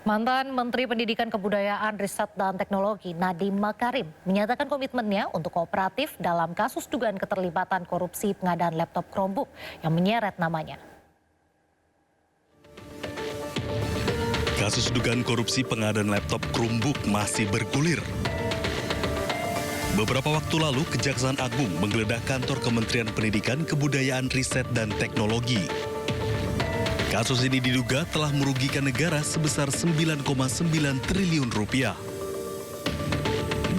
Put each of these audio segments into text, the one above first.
Mantan Menteri Pendidikan Kebudayaan, Riset dan Teknologi Nadiem Makarim menyatakan komitmennya untuk kooperatif dalam kasus dugaan keterlibatan korupsi pengadaan laptop Chromebook yang menyeret namanya. Kasus dugaan korupsi pengadaan laptop Chromebook masih bergulir. Beberapa waktu lalu, Kejaksaan Agung menggeledah kantor Kementerian Pendidikan, Kebudayaan, Riset dan Teknologi. Kasus ini diduga telah merugikan negara sebesar 9,9 triliun rupiah.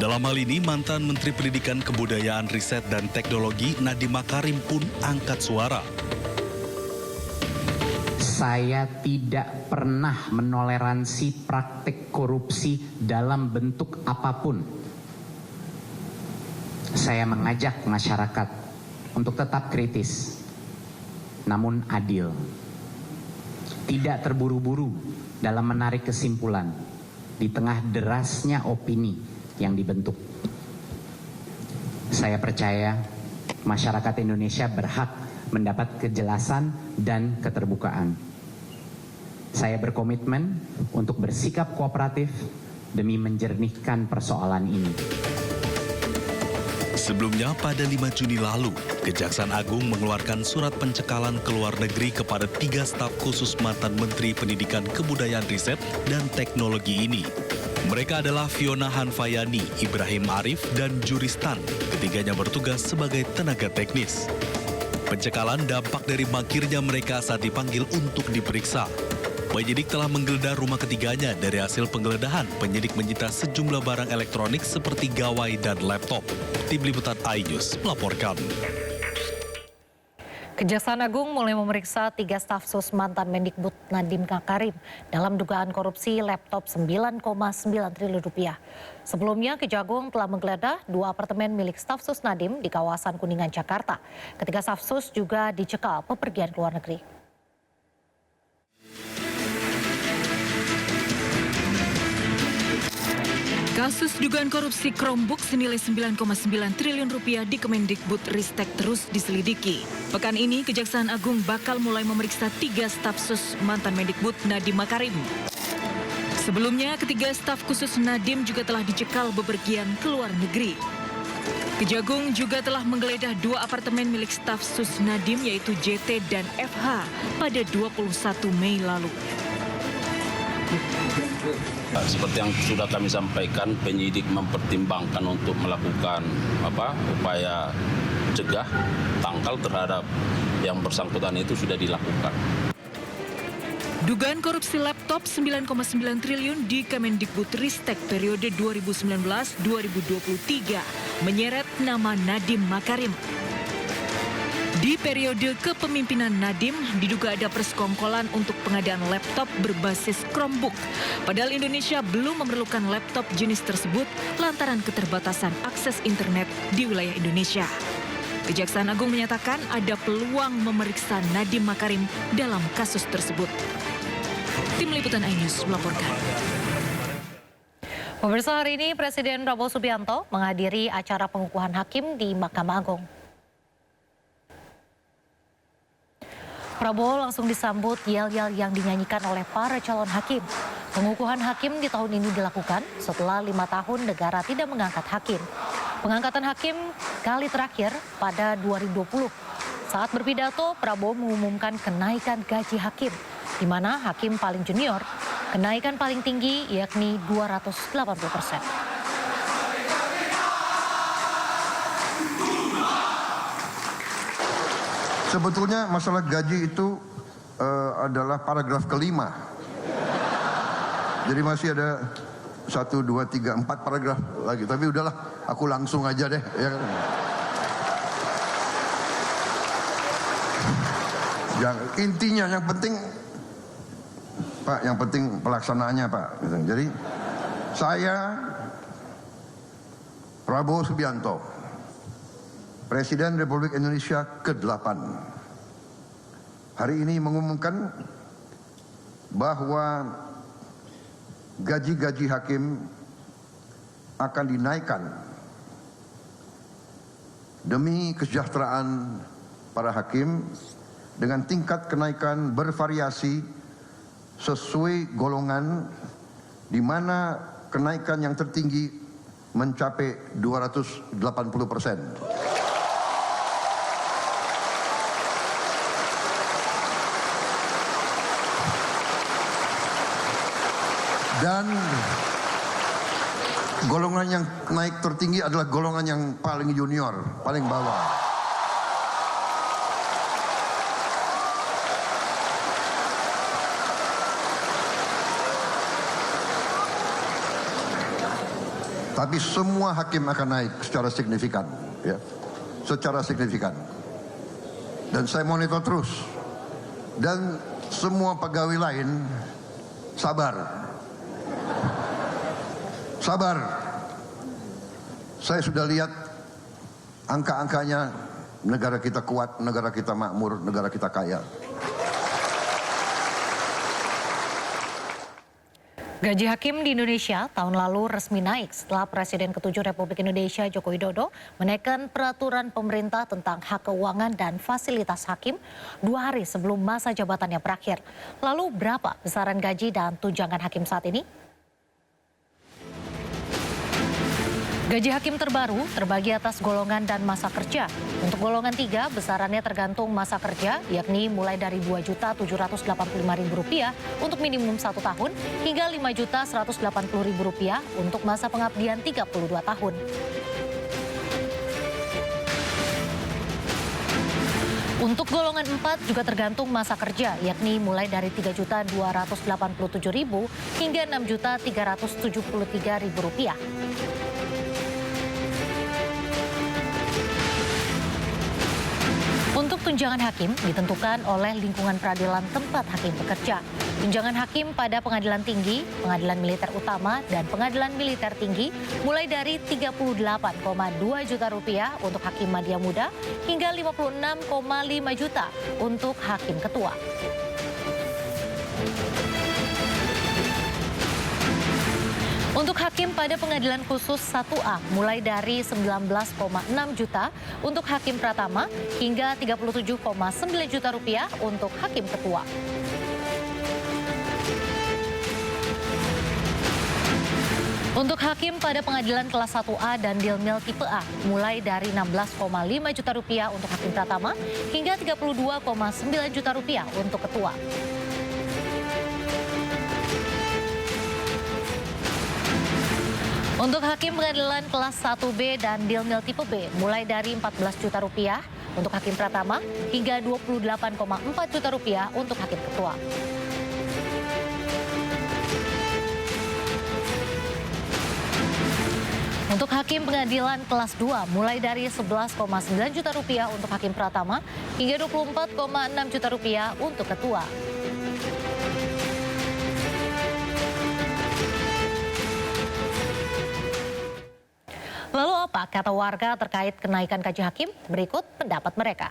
Dalam hal ini, mantan Menteri Pendidikan, Kebudayaan, Riset dan Teknologi Nadiem Makarim pun angkat suara. Saya tidak pernah menoleransi praktik korupsi dalam bentuk apapun. Saya mengajak masyarakat untuk tetap kritis, namun adil. Tidak terburu-buru dalam menarik kesimpulan di tengah derasnya opini yang dibentuk. Saya percaya masyarakat Indonesia berhak mendapat kejelasan dan keterbukaan. Saya berkomitmen untuk bersikap kooperatif demi menjernihkan persoalan ini. Sebelumnya, pada 5 Juni lalu, Kejaksaan Agung mengeluarkan surat pencekalan ke luar negeri kepada 3 staf khusus mantan Menteri Pendidikan, Kebudayaan, Riset, dan Teknologi ini. Mereka adalah Fiona Hanfayani, Ibrahim Arif, dan Juristan. Ketiganya bertugas sebagai tenaga teknis. Pencekalan dampak dari mangkirnya mereka saat dipanggil untuk diperiksa. Penyidik telah menggeledah rumah ketiganya. Dari hasil penggeledahan, penyidik menyita sejumlah barang elektronik seperti gawai dan laptop. Tim Liputan iNews melaporkan. Kejaksaan Agung mulai memeriksa 3 staf sus mantan Mendikbud Nadiem Makarim dalam dugaan korupsi laptop 9,9 triliun rupiah. Sebelumnya, Kejagung telah menggeledah 2 apartemen milik staf sus Nadiem di kawasan Kuningan, Jakarta. Ketiga staf sus juga dicekal bepergian ke luar negeri. Kasus dugaan korupsi Chromebook senilai 9,9 triliun rupiah di Kemendikbud Ristek terus diselidiki. Pekan ini, Kejaksaan Agung bakal mulai memeriksa 3 staf sus mantan Mendikbud Nadiem Makarim. Sebelumnya, ketiga staf khusus Nadiem juga telah dicekal bepergian ke luar negeri. Kejagung juga telah menggeledah 2 apartemen milik staf sus Nadiem yaitu JT dan FH pada 21 Mei lalu. Seperti yang sudah kami sampaikan, penyidik mempertimbangkan untuk melakukan upaya cegah, tangkal terhadap yang bersangkutan itu sudah dilakukan. Dugaan korupsi laptop 9,9 triliun di Kemendikbud Ristek periode 2019-2023 menyeret nama Nadiem Makarim. Di periode kepemimpinan Nadiem, diduga ada persekongkolan untuk pengadaan laptop berbasis Chromebook. Padahal Indonesia belum memerlukan laptop jenis tersebut lantaran keterbatasan akses internet di wilayah Indonesia. Kejaksaan Agung menyatakan ada peluang memeriksa Nadiem Makarim dalam kasus tersebut. Tim Liputan iNews melaporkan. Pemirsa, hari ini Presiden Prabowo Subianto menghadiri acara pengukuhan hakim di Mahkamah Agung. Prabowo langsung disambut yel-yel yang dinyanyikan oleh para calon hakim. Pengukuhan hakim di tahun ini dilakukan setelah 5 tahun negara tidak mengangkat hakim. Pengangkatan hakim kali terakhir pada 2020. Saat berpidato, Prabowo mengumumkan kenaikan gaji hakim, di mana hakim paling junior kenaikan paling tinggi yakni 280%. Sebetulnya masalah gaji itu adalah paragraf kelima. Jadi masih ada 1, 2, 3, 4 paragraf lagi. Tapi udahlah, aku langsung aja deh. Ya. Intinya yang penting, Pak, yang penting pelaksanaannya, Pak. Jadi saya, Prabowo Subianto, Presiden Republik Indonesia ke-8, hari ini mengumumkan bahwa gaji-gaji hakim akan dinaikkan demi kesejahteraan para hakim dengan tingkat kenaikan bervariasi sesuai golongan di mana kenaikan yang tertinggi mencapai 280%. Dan golongan yang naik tertinggi adalah golongan yang paling junior, paling bawah. Tapi semua hakim akan naik secara signifikan, ya, secara signifikan. Dan saya monitor terus. Dan semua pegawai lain sabar. Sabar. Saya sudah lihat angka-angkanya, negara kita kuat, negara kita makmur, negara kita kaya. Gaji hakim di Indonesia tahun lalu resmi naik setelah Presiden ke-7 Republik Indonesia Joko Widodo menaikkan peraturan pemerintah tentang hak keuangan dan fasilitas hakim 2 hari sebelum masa jabatannya berakhir. Lalu berapa besaran gaji dan tunjangan hakim saat ini? Gaji hakim terbaru terbagi atas golongan dan masa kerja. Untuk golongan 3, besarannya tergantung masa kerja, yakni mulai dari Rp2.785.000 untuk minimum 1 tahun hingga Rp5.180.000 untuk masa pengabdian 32 tahun. Untuk golongan 4 juga tergantung masa kerja, yakni mulai dari Rp3.287.000 hingga Rp6.373.000. Untuk tunjangan hakim ditentukan oleh lingkungan peradilan tempat hakim bekerja. Tunjangan hakim pada pengadilan tinggi, pengadilan militer utama, dan pengadilan militer tinggi mulai dari Rp38,2 juta untuk hakim madya muda hingga Rp56,5 juta untuk hakim ketua. Untuk hakim pada pengadilan khusus 1A mulai dari Rp19,6 juta untuk hakim pratama hingga Rp37,9 juta untuk hakim ketua. Untuk hakim pada pengadilan kelas 1A dan Dilmil tipe A mulai dari Rp16,5 juta untuk hakim pratama hingga Rp32,9 juta untuk ketua. Untuk hakim pengadilan kelas 1B dan Dilmil tipe B mulai dari Rp14 juta untuk hakim pratama hingga Rp28,4 juta untuk hakim ketua. Untuk hakim pengadilan kelas 2 mulai dari Rp11,9 juta untuk hakim pratama hingga Rp24,6 juta untuk ketua. Lalu apa kata warga terkait kenaikan gaji hakim? Berikut pendapat mereka.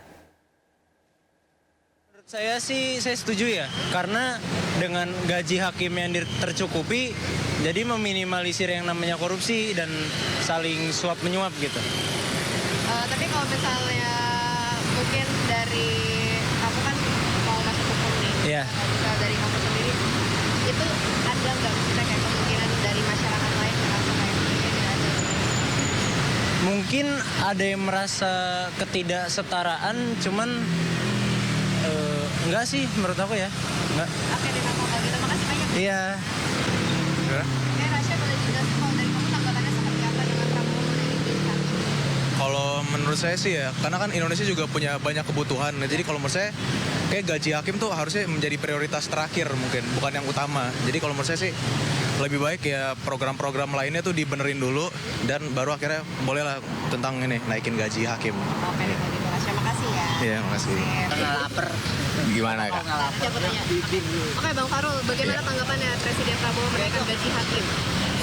Menurut saya sih saya setuju ya, karena dengan gaji hakim yang tercukupi, jadi meminimalisir yang namanya korupsi dan saling suap menyuap gitu. Tapi kalau misalnya mungkin dari kamu kan mau masuk hukum nih, Iya. Misalnya dari kamu sendiri, itu ada nggak maksudnya kayak kemungkinan dari masyarakat lain merasa kayak ini ada? Mungkin ada yang merasa ketidaksetaraan, cuman enggak sih menurut aku ya. Enggak. Oke, dengan kalau gitu makasih banyak. Iya. Rasya boleh dijelasin kalau dari kamu tanggapannya seperti apa dengan Prabowo naik gaji hakim? Kalau menurut saya sih ya, karena kan Indonesia juga punya banyak kebutuhan. Jadi kalau menurut saya, kayak gaji hakim tuh harusnya menjadi prioritas terakhir mungkin, bukan yang utama. Jadi kalau menurut saya sih, lebih baik ya program-program lainnya tuh dibenerin dulu, dan baru akhirnya bolehlah tentang ini, naikin gaji hakim. Oke, kalau gitu Rasya, makasih ya. Iya, makasih. Lapar. Gimana Kak? Siapa tanya? Oke, Bang Farul, bagaimana tanggapannya Presiden Prabowo menaikkan gaji hakim?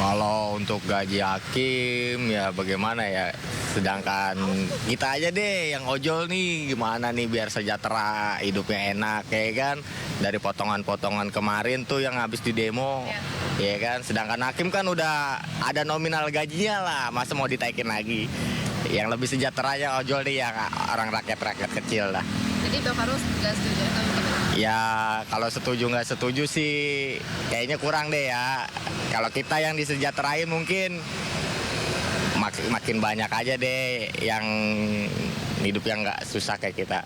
Kalau untuk gaji hakim ya bagaimana ya, sedangkan kita aja deh yang ojol nih gimana nih biar sejahtera, hidupnya enak ya kan, dari potongan-potongan kemarin tuh yang habis di demo ya kan, sedangkan hakim kan udah ada nominal gajinya lah, masa mau ditaikin lagi. Yang lebih sejahteranya ojol nih yang orang rakyat-rakyat kecil lah. Jadi Bang Farul nggak setuju atau gimana? Ya kalau setuju nggak setuju sih kayaknya kurang deh ya. Kalau kita yang disejahterain mungkin makin banyak aja deh yang hidup yang nggak susah kayak kita.